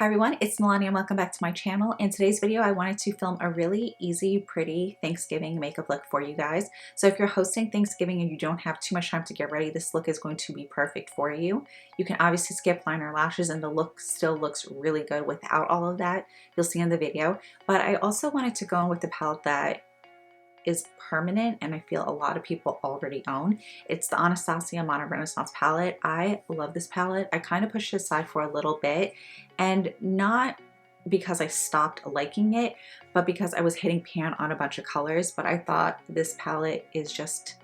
Hi everyone, it's Nalanie and welcome back to my channel. In today's video, I wanted to film a really easy, pretty Thanksgiving makeup look for you guys. So if you're hosting Thanksgiving and you don't have too much time to get ready, this look is going to be perfect for you. You can obviously skip liner lashes and the look still looks really good without all of that. You'll see in the video. But I also wanted to go in with the palette that is permanent and I feel a lot of people already own. It's the Anastasia Modern Renaissance palette. I love this palette. I kind of pushed it aside for a little bit, and not because I stopped liking it, but because I was hitting pan on a bunch of colors. But I thought this palette is just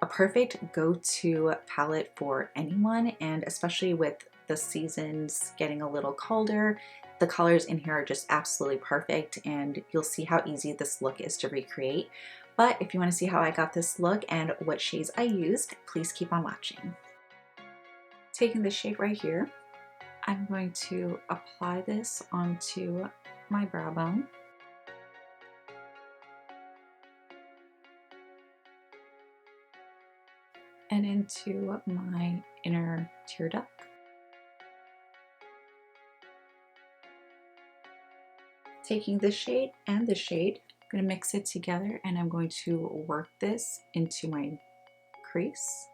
a perfect go-to palette for anyone, and especially with the seasons getting a little colder, the colors in here are just absolutely perfect, and you'll see how easy this look is to recreate. But if you want to see how I got this look and what shades I used, please keep on watching. Taking this shade right here, I'm going to apply this onto my brow bone. And into my inner tear duct. Taking this shade and this shade, I'm going to mix it together and I'm going to work this into my crease.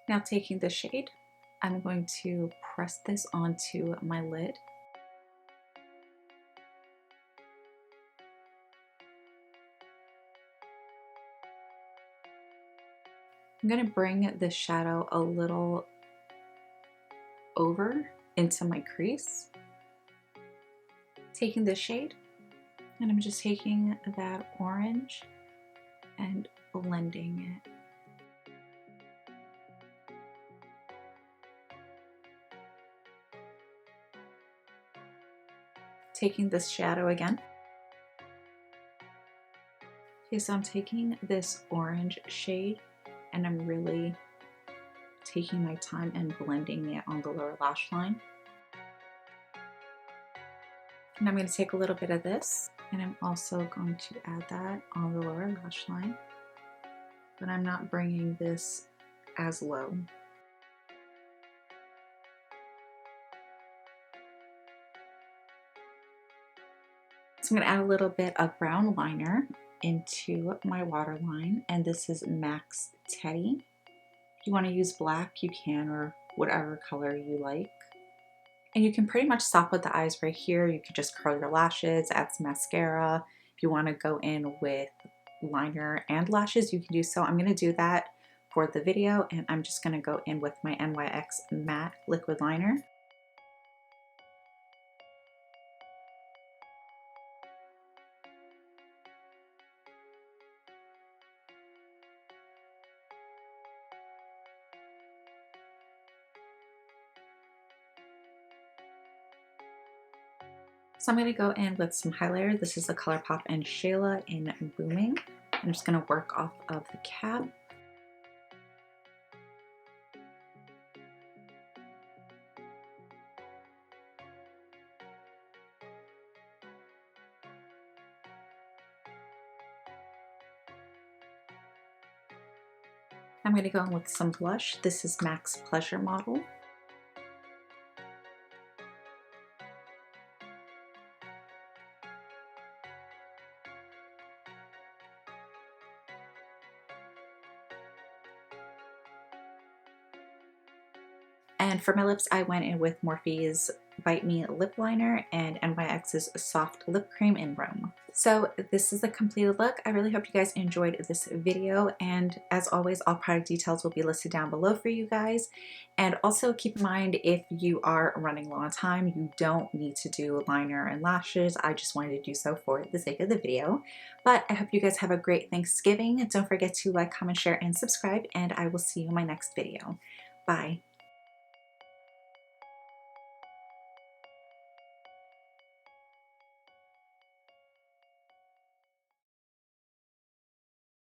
Now taking the shade, I'm going to press this onto my lid. I'm going to bring the shadow a little over into my crease. Taking the shade, and I'm just taking that orange and blending it. Taking this shadow again. Okay, so I'm taking this orange shade and I'm really taking my time and blending it on the lower lash line. And I'm going to take a little bit of this and I'm also going to add that on the lower lash line, but I'm not bringing this as low. So I'm going to add a little bit of brown liner into my waterline, and this is MAC's Teddy. If you want to use black, you can, or whatever color you like. And you can pretty much stop with the eyes right here. You could just curl your lashes, add some mascara. If you want to go in with liner and lashes, you can do so. I'm going to do that for the video, and I'm just going to go in with my NYX matte liquid liner. So I'm going to go in with some highlighter. This is the Colourpop and Shayla in Boomin. I'm just going to work off of the cap. I'm going to go in with some blush. This is MAC's Pleasure Model. And for my lips, I went in with Morphe's Bite Me lip liner and NYX's soft lip cream in Rome. So this is the completed look. I really hope you guys enjoyed this video, and as always, all product details will be listed down below for you guys. And also keep in mind, if you are running low on time, you don't need to do liner and lashes. I just wanted to do so for the sake of the video. But I hope you guys have a great Thanksgiving. Don't forget to like, comment, share, and subscribe, and I will see you in my next video. Bye.